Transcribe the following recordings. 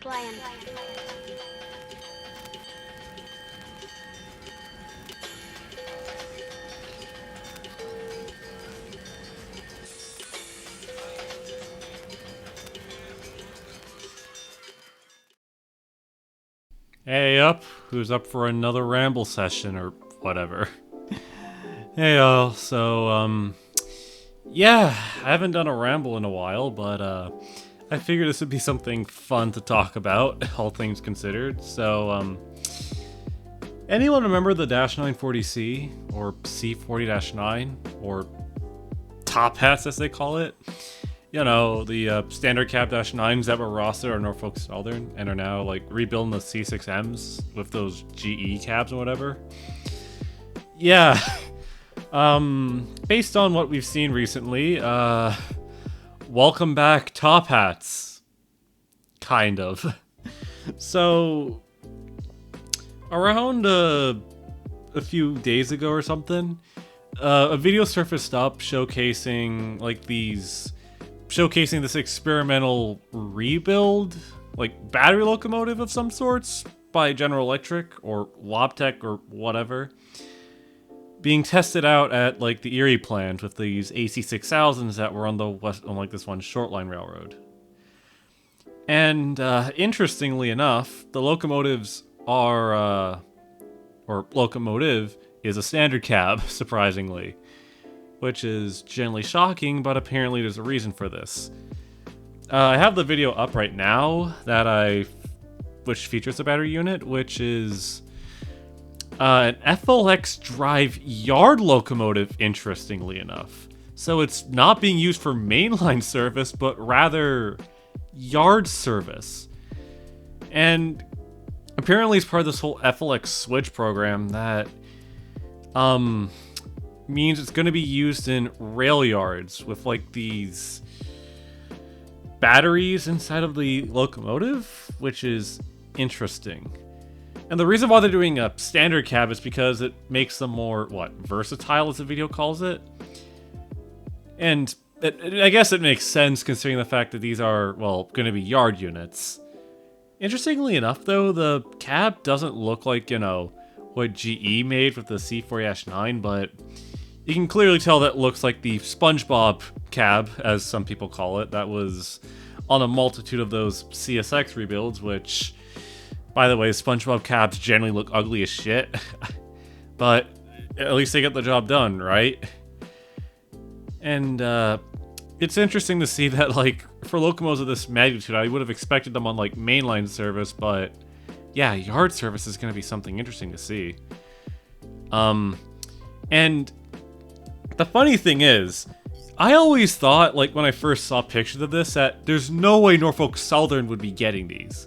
Playing. Hey up, who's up for another ramble session or whatever? Hey y'all, yeah, I haven't done a ramble in a while, but I figured this would be something fun to talk about, all things considered. Anyone remember the Dash 940C, or C40-9, or Tophats as they call it? You know, the standard cab Dash 9s that were rostered on Norfolk Southern and are now like rebuilding the C6Ms with those GE cabs and whatever. Yeah. Based on what we've seen recently, welcome back Top Hats. Kind of. So, around a few days ago or something, a video surfaced up showcasing this experimental rebuild, like battery locomotive of some sorts by General Electric or Wabtec or whatever, being tested out at like the Erie plant with these AC6000s that were on the west on like this one short line railroad. And interestingly enough, the locomotives are or locomotive is a standard cab, surprisingly, which is generally shocking, but apparently there's a reason for this. I have the video up right now which features the battery unit, which is an FLX drive yard locomotive, interestingly enough. So it's not being used for mainline service, but rather yard service. And apparently it's part of this whole FLX switch program that means it's going to be used in rail yards with like these batteries inside of the locomotive, which is interesting. And the reason why they're doing a standard cab is because it makes them more, versatile, as the video calls it. And I guess it makes sense considering the fact that these are, going to be yard units. Interestingly enough, though, the cab doesn't look like, what GE made with the C40-9, but you can clearly tell that looks like the SpongeBob cab, as some people call it, that was on a multitude of those CSX rebuilds, which, by the way, SpongeBob cabs generally look ugly as shit. But at least they get the job done, right? And it's interesting to see that, like, for locomotives of this magnitude, I would have expected them on, like, mainline service, but yeah, yard service is going to be something interesting to see. And the funny thing is, I always thought, like, when I first saw pictures of this, that there's no way Norfolk Southern would be getting these.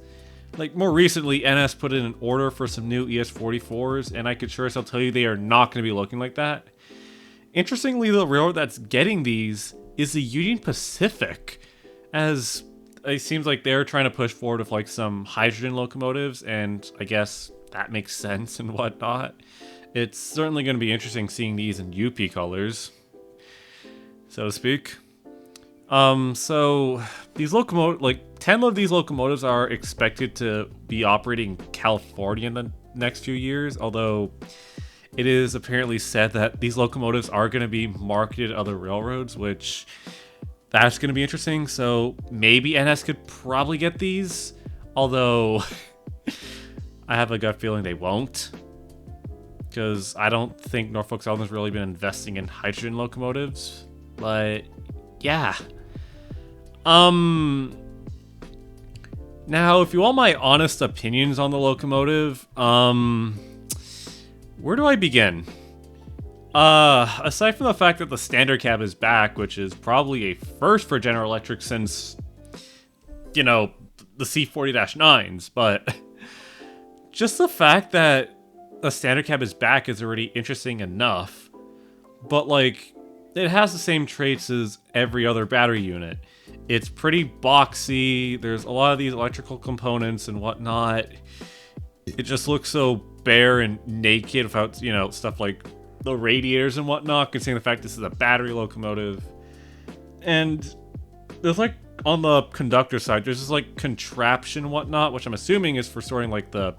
Like, more recently, NS put in an order for some new ES44s, and I could sure as hell tell you they are not going to be looking like that. Interestingly, the railroad that's getting these is the Union Pacific, as it seems like they're trying to push forward with, like, some hydrogen locomotives, and I guess that makes sense and whatnot. It's certainly going to be interesting seeing these in UP colors, so to speak. So these 10 of these locomotives are expected to be operating in California in the next few years, although it is apparently said that these locomotives are going to be marketed at other railroads, which that's going to be interesting. So maybe NS could probably get these, although I have a gut feeling they won't, because I don't think Norfolk Southern's really been investing in hydrogen locomotives. But yeah. Now, if you want my honest opinions on the locomotive, where do I begin? Aside from the fact that the standard cab is back, which is probably a first for General Electric since, the C40-9s, but just the fact that the standard cab is back is already interesting enough. But, like, it has the same traits as every other battery unit. It's pretty boxy, there's a lot of these electrical components and whatnot. It just looks so bare and naked without, stuff like the radiators and whatnot, considering the fact this is a battery locomotive. And there's, like, on the conductor side, there's this like contraption and whatnot, which I'm assuming is for storing like the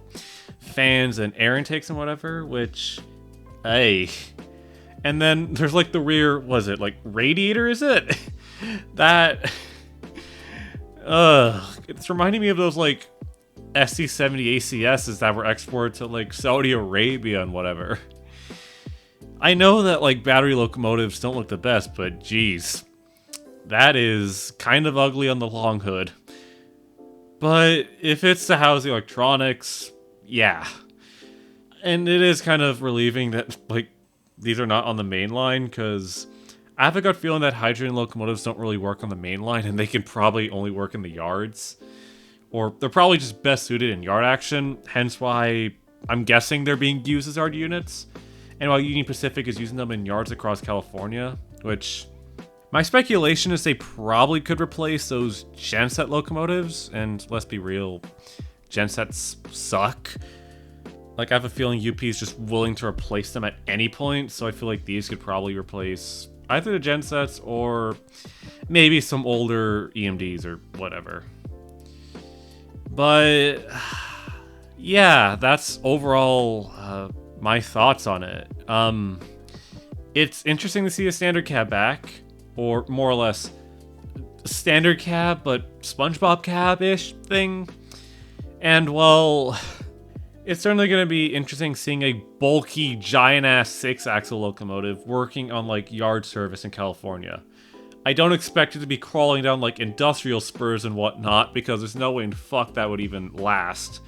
fans and air intakes and whatever, which, hey. And then there's like the rear, was it like radiator, is it? That, it's reminding me of those like SC-70 ACSs that were exported to like Saudi Arabia and whatever. I know that like battery locomotives don't look the best, but geez, that is kind of ugly on the long hood. But if it's to house the electronics, yeah. And it is kind of relieving that like these are not on the main line, because I have a gut feeling that hydrogen locomotives don't really work on the main line, and they can probably only work in the yards. Or they're probably just best suited in yard action, hence why I'm guessing they're being used as yard units. And while Union Pacific is using them in yards across California, which my speculation is they probably could replace those genset locomotives, and let's be real, gensets suck. Like, I have a feeling UP is just willing to replace them at any point, so I feel like these could probably replace either the gensets or maybe some older EMDs or whatever. But yeah, that's overall my thoughts on it. It's interesting to see a standard cab back, or more or less standard cab, but SpongeBob cab-ish thing. And well, it's certainly going to be interesting seeing a bulky, giant-ass 6-axle locomotive working on, like, yard service in California. I don't expect it to be crawling down, like, industrial spurs and whatnot, because there's no way in fuck that would even last.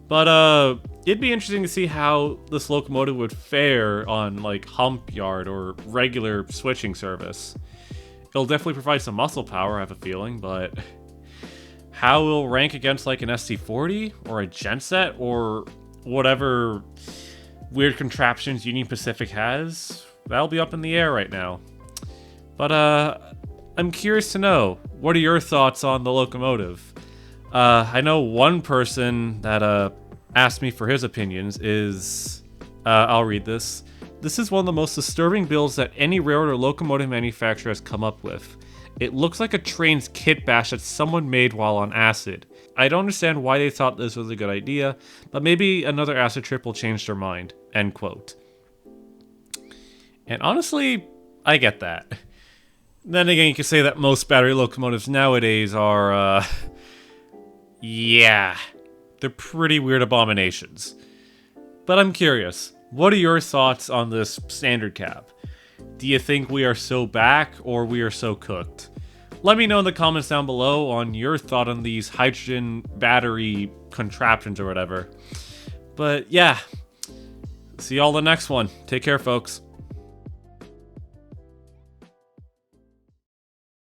But, it'd be interesting to see how this locomotive would fare on, like, hump yard or regular switching service. It'll definitely provide some muscle power, I have a feeling, but how it'll rank against, like, an SC-40 or a genset or whatever weird contraptions Union Pacific has, that'll be up in the air right now. But, I'm curious to know, what are your thoughts on the locomotive? I know one person that, asked me for his opinions is, I'll read this. This is one of the most disturbing builds that any railroad or locomotive manufacturer has come up with. It looks like a train's kit bash that someone made while on acid. I don't understand why they thought this was a good idea, but maybe another acid trip will change their mind. End quote. And honestly, I get that. Then again, you can say that most battery locomotives nowadays are, yeah, they're pretty weird abominations. But I'm curious, what are your thoughts on this standard cab? Do you think we are so back, or we are so cooked? Let me know in the comments down below on your thought on these hydrogen battery contraptions or whatever. But yeah, see y'all the next one. Take care, folks.